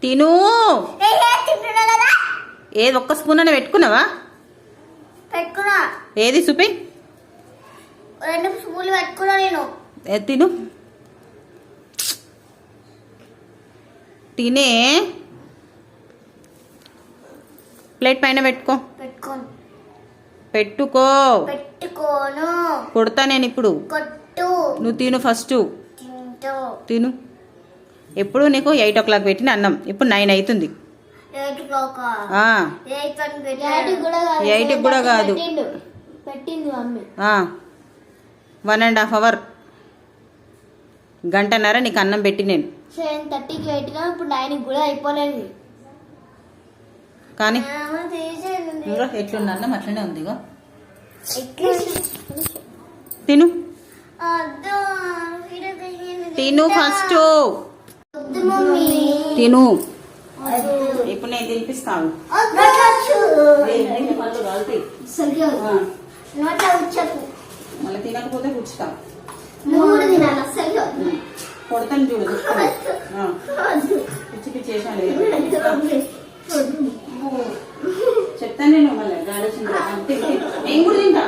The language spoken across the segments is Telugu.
తిను. ఏది ఒక్క స్పూన్ అని పెట్టుకున్నావా? పెట్టుకున్నా. ఏది చూపి. 2 స్పూన్లు పెట్టుకున్నా నేను. తిను. తినే. ప్లేట్ పైన పెట్టుకో. పెట్టుకో. పెట్టుకోను. కొడతా నేను ఇప్పుడు. కొట్టు. నువ్వు తిను ఫస్ట్. తిను. ఎప్పుడు నీకు 8 o'clock పెట్టిన అన్నం, ఇప్పుడు 9 అవుతుంది. 8 కూడా కాదు. పెట్టింది మమ్మీ. 1.5 hour, గంటన్నర నీకు అన్నం పెట్టి నేను. 7:30కి పెట్టినా, ఇప్పుడు 9 కూడా అయిపోలేదు. కానీ ఎట్లుంది అన్నం అట్లనే ఉంది. తిను. తిను ఫస్ట్. తిను. ఇప్పుడు నేను తినిపిస్తాను. మళ్ళీ తినకపోతే కూర్చుతా. కొడతాను చూడు. పిచ్చి పిచ్చి చేసాను. చెప్తాను నేను. మళ్ళీ ఆలోచన నేను కూడా తింటా.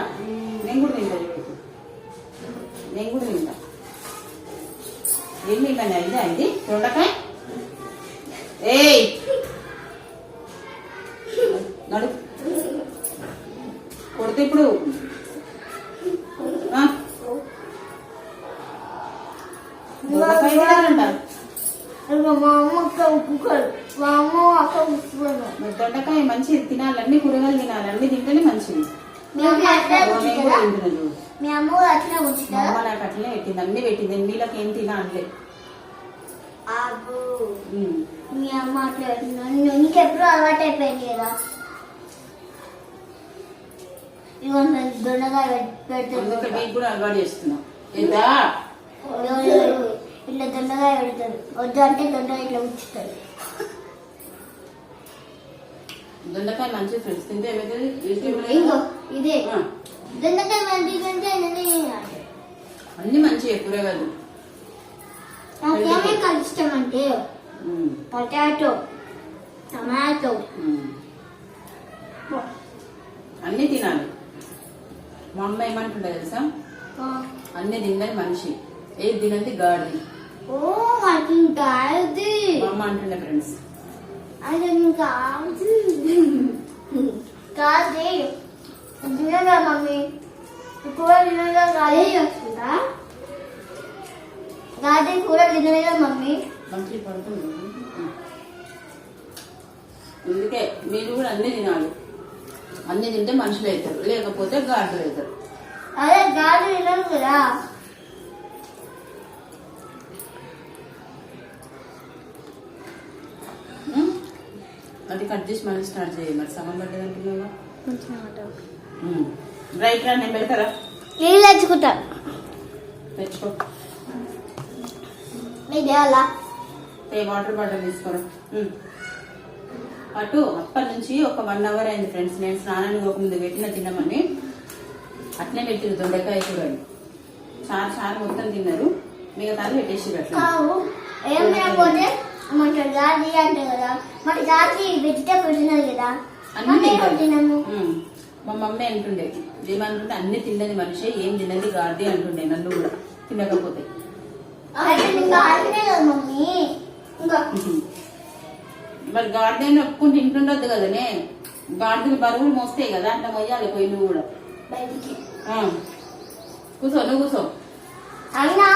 నేను కూడా తింటా. ఏం తింటాను? అయిందా ఇది దొండకాయ? ఏయ్ నడు. కొడితే ఇప్పుడు దొండకాయ మంచిది తినాలి. అన్ని కూరగాయలు తినాలి. అన్ని తింటేనే మంచిది. నాకు అట్లనే పెట్టింది. అన్ని పెట్టింది. వీళ్ళకి ఏం తినా అంటే మీ అమ్మ అట్లా నీకెప్పుడు అలవాటు అయిపోయింది కదా. దొండకాయ పెడతారు. మీకు కూడా అలవాటు చేస్తున్నాం. ఇట్లా దొండకాయ పెడతారు. వద్దు అంటే దొండకాయ ఇట్లా ఉంచుతారు. దొండకాయ మంచి ఫ్రెండ్స్ తింటే ఏమైతుంది? ఇదే దొండకాయ మంచిదంటే అన్ని మంచిగా కూరగాయలు. నాకేమేమి ఇష్టం అంటే పొటాటో, టమాటో, అన్ని తినాలి. మా అమ్మ ఏమంటుండే తెలుసా? అన్ని తిన్నది మనిషి, ఏది తినది గాడి. మా అమ్మ అంటుండే ఫ్రెండ్స్. అది కాదే తినదా మమ్మీ? కూర తినదా? గాలి వస్తుందా? గాది కూర తినలేదా మమ్మీ? మంచి పడుతుంది. అందుకే మీరు కూడా అన్ని తినాలి. అన్ని తింటే మనుషులు అవుతారు, లేకపోతే గాడులు అవుతారు. అదే గాడి తినరు కదా. అది కట్ చేసి మళ్ళీ స్టార్ట్ చేయాలి. మరి సమం పడ్డది అంటున్నావా? రైట్ రా, నేను పెడతారా? నీళ్ళు తెచ్చుకుంటా. తెచ్చుకో. వాటర్ బాటిల్ తీసుకోరా. అటు అప్పటి నుంచి ఒక 1 hour అయింది ఫ్రెండ్స్. నేను స్నానానికి పోకముందు పెట్టిన తిన్నామని అట్నే పెట్టిరు. దొండకాయ కూడా చారు మొత్తం తిన్నారు. మిగతా పెట్టేసి అట్లా. గాది అంటే కదా, మరి గాది వెజిటేబుల్ తినదు కదా. అన్ని మా మమ్మీ అంటుండే, ఏమంటుంటే అన్ని తిన్నది మనిషి, ఏం తిన్నది గాది అంటుండే. నన్ను కూడా తినకపోతే మరి గార్డెన్ ఒప్పుకుని తింటుండద్దు కదనే. గార్డెన్ బరువులు మోస్తాయి కదా, అట్లా మొయ్యాలి. పోయి నువ్వు కూడా కూర్చో. నువ్వు కూర్చో. అయినా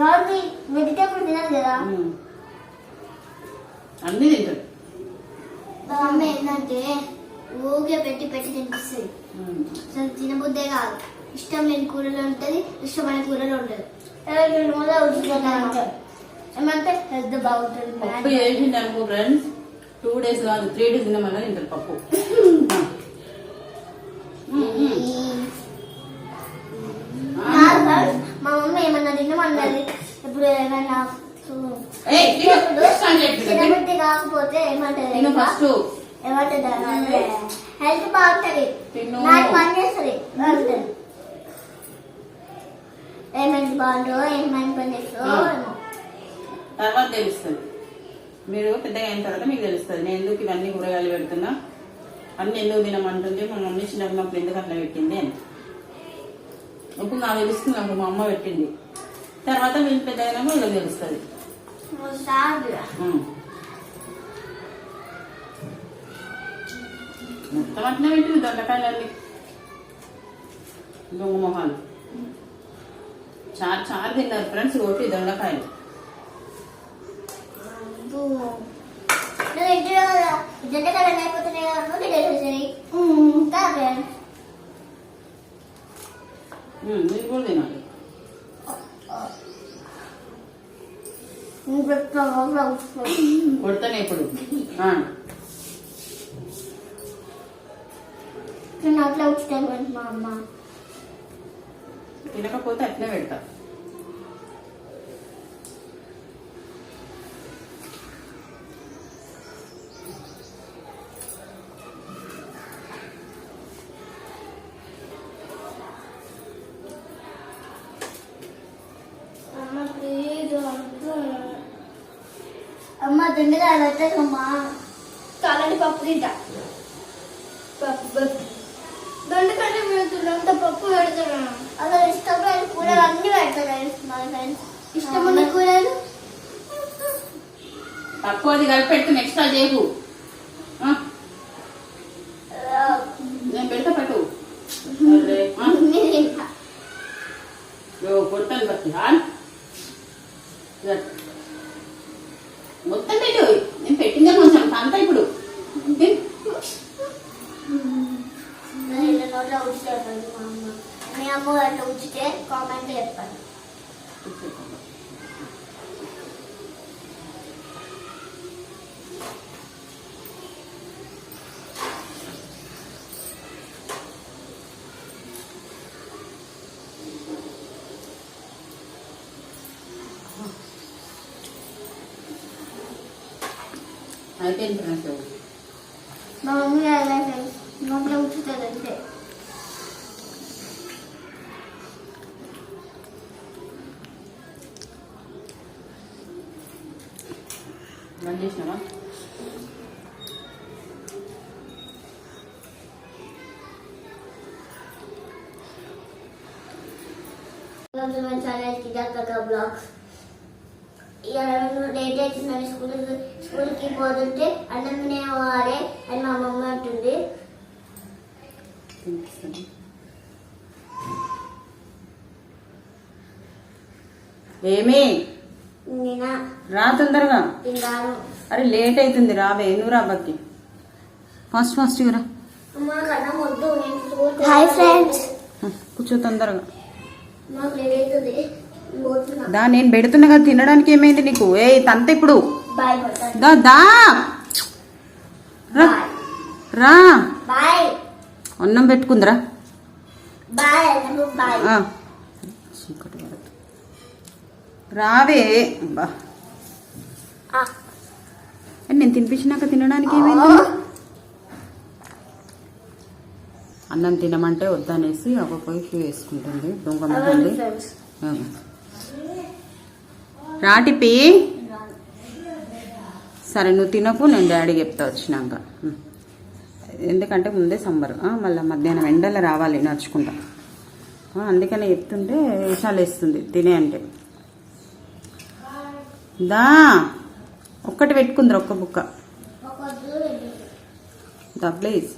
గాది వెజిటేబుల్ తినదు కదా. అన్ని తింటాడు. అమ్మ ఏంటంటే ఊగే పెట్టి తినిపిస్తుంది. అసలు తినబుద్దే కాదు. ఇష్టం లేని కూరలో ఉంటది, ఇష్టమైన కూరలో ఉంటది. ఏమంటే హెల్త్ బాగుంటుంది. పప్పు చేసింది అనుకో ఫ్రెండ్స్, 2 days కాదు 3 days తినమన్నా తింటారు పప్పు. మా మమ్మీ ఏమన్నా తినమన్నది. ఇప్పుడు ఏమైనా తినబుద్ధి కాకపోతే ఏమంటది? ఫస్ట్ ఏమంటది? హెల్త్ బాగుంటది, నాకు పని చేస్తుంది. ఏమైంది బాగుంటుందో, ఏమైనా పని చేస్తుందో తర్వాత తెలుస్తుంది. మీరు పెద్దగా అయిన తర్వాత మీకు తెలుస్తుంది నేను ఎందుకు ఇవన్నీ కూరగాయలు పెడుతున్నా, అన్ని ఎందుకు తినమంటుంది, మా మమ్మీ చిన్నప్పుడు ఎందుకు అట్లా పెట్టింది అని. ఇప్పుడు నాకు తెలుస్తుంది, అప్పుడు మా అమ్మ పెట్టింది. తర్వాత వీళ్ళు పెద్ద అయినాక వీళ్ళకి తెలుస్తుంది. మొత్తం అట్లా పెట్టింది దొండకాయలన్నీ దొంగ మొహాలు. చారు తిన్నారు ఫ్రెండ్స్, రోటి దొండకాయలు. మీరు కూడా తినాలి. కొడతానే ఇప్పుడు అట్లా వచ్చింది మా అమ్మ. తినకపోతే అట్లే పెడతా. అమ్మ తిండిగా పెట్టకమ్మా, కాలండి పప్పు తింటా. పప్పు దొండకంటే మీరు అంత పప్పు పెడతాను. అలా ఇష్టమైన కూరలు అన్ని పెడతారు మా ఫ్రెండ్స్. ఇష్టమైన కూరలు పప్పు అది కలిపి పెట్టుకుని ఎక్స్ట్రా చేయకు. నేను పెడతా పట్టు కొడతాను పట్టి మొత్తం పెట్టు. నేను పెట్టిందే కొంచెం అంతా ఇప్పుడు నోట్లో ఉచితే మా అమ్మ. మీ అమ్మ అట్లా ఉచితే కామెంట్ చెప్పండి. అయిపోయింది ఫ్రెండ్స్. మా మమ్మీ అలా ఫ్రెండ్స్ నోట్లో ఉచుతుంది అంతే. బంద్ చేసినావా? బ్లాగ్స్ లేట్ అవుతుందని స్కూల్కి పోతుంటే అన్నం తినేవాడే అని మా మమ్మ అంటుంది. ఏమి నేనా రా తొందరగా. తింటాను. అరే లేట్ అవుతుంది, రావే. నువ్వు రా బక్కి, ఫాస్ట్ ఫాస్ట్ రా. హాయ్ ఫ్రెండ్స్, కూర్చో తొందరగా. మాకు లేట్ అవుతుంది. దా నేను పెడుతున్నా కదా, తినడానికి ఏమైంది నీకు? ఏ తంత ఇప్పుడు బాయ్ దా దా రా రా. బాయ్. అన్నం పెట్టుకుందిరా. Bye bye. రావే. బా నేను తినిపించినాక తినడానికి ఏమైంది? అన్నం తినమంటే వద్దనేసి ఒక పోయి షూ వేసుకుంటుంది. దొంగ రాటిపి. సరే నువ్వు తినకు, నేను డాడీకి చెప్తా వచ్చినాక. ఎందుకంటే ముందే సంబరు, మళ్ళీ మధ్యాహ్నం ఎండలో రావాలి నడుచుకుంటా. అందుకనే చెప్తుంటే విషాలు వేస్తుంది తినే అంటే. దా ఒక్కటి పెట్టుకుందరు, ఒక్క బుక్క దా ప్లీజ్.